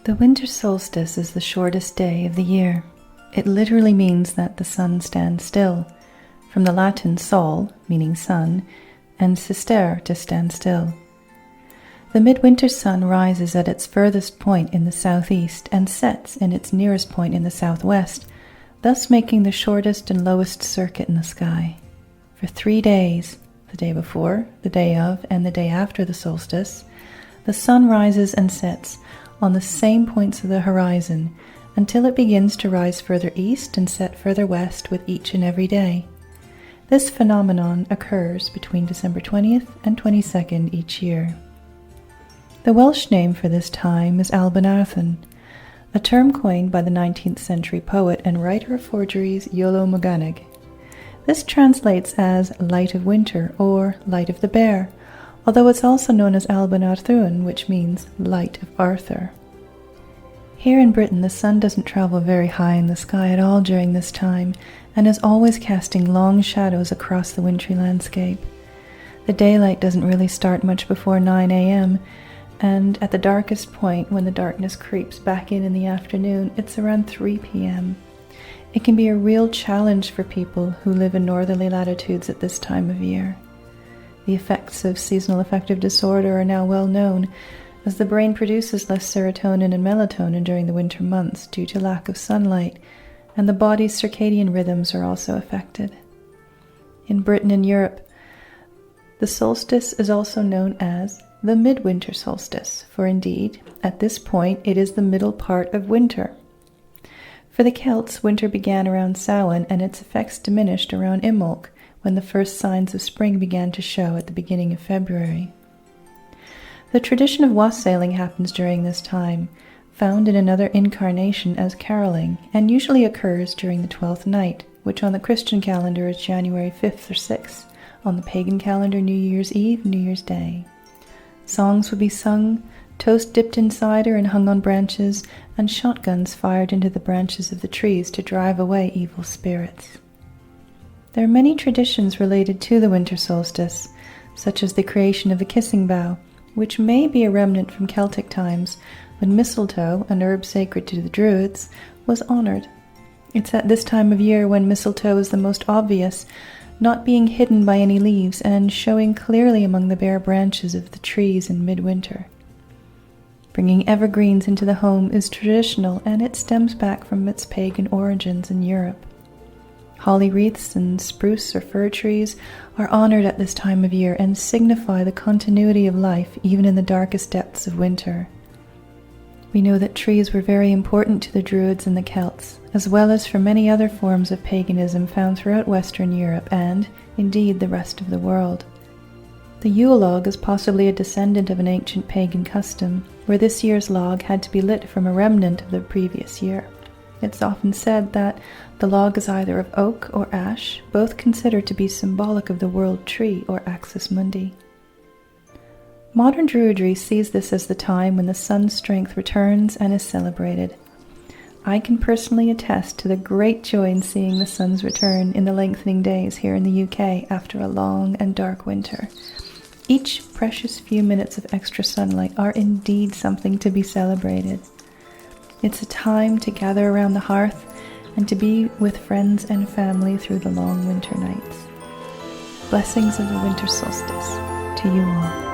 The winter solstice is the shortest day of the year. It literally means that the sun stands still, from the Latin sol, meaning sun, and sister, to stand still. The midwinter sun rises at its furthest point in the southeast and sets in its nearest point in the southwest, thus making the shortest and lowest circuit in the sky. For 3 days, the day before, the day of, and the day after the solstice, the sun rises and sets on the same points of the horizon until it begins to rise further east and set further west with each and every day. This phenomenon occurs between December 20th and 22nd each year. The Welsh name for this time is Albernathan, a term coined by the 19th century poet and writer of forgeries Iolo Morgannwg. This translates as light of winter or light of the bear, although it's also known as Albernathan, which means light of Arthur. Here in Britain, the sun doesn't travel very high in the sky at all during this time, and is always casting long shadows across the wintry landscape. The daylight doesn't really start much before 9 a.m., and at the darkest point, when the darkness creeps back in the afternoon, it's around 3 p.m. It can be a real challenge for people who live in northerly latitudes at this time of year. The effects of seasonal affective disorder are now well known, as the brain produces less serotonin and melatonin during the winter months due to lack of sunlight, and the body's circadian rhythms are also affected. In Britain and Europe, the solstice is also known as the Midwinter Solstice, for indeed, at this point it is the middle part of winter. For the Celts, winter began around Samhain and its effects diminished around Imbolc, when the first signs of spring began to show at the beginning of February. The tradition of wassailing happens during this time, found in another incarnation as caroling, and usually occurs during the 12th night, which on the Christian calendar is January 5th or 6th, on the pagan calendar New Year's Eve, New Year's Day. Songs would be sung, toast dipped in cider and hung on branches, and shotguns fired into the branches of the trees to drive away evil spirits. There are many traditions related to the winter solstice, such as the creation of the kissing bough, which may be a remnant from Celtic times, when mistletoe, an herb sacred to the Druids, was honored. It's at this time of year when mistletoe is the most obvious, not being hidden by any leaves and showing clearly among the bare branches of the trees in midwinter. Bringing evergreens into the home is traditional, and it stems back from its pagan origins in Europe. Holly wreaths and spruce or fir trees are honored at this time of year and signify the continuity of life even in the darkest depths of winter. We know that trees were very important to the Druids and the Celts, as well as for many other forms of paganism found throughout Western Europe and, indeed, the rest of the world. The Yule log is possibly a descendant of an ancient pagan custom, where this year's log had to be lit from a remnant of the previous year. It's often said that the log is either of oak or ash, both considered to be symbolic of the world tree or axis mundi. Modern Druidry sees this as the time when the sun's strength returns and is celebrated. I can personally attest to the great joy in seeing the sun's return in the lengthening days here in the UK after a long and dark winter. Each precious few minutes of extra sunlight are indeed something to be celebrated. It's a time to gather around the hearth and to be with friends and family through the long winter nights. Blessings of the winter solstice to you all.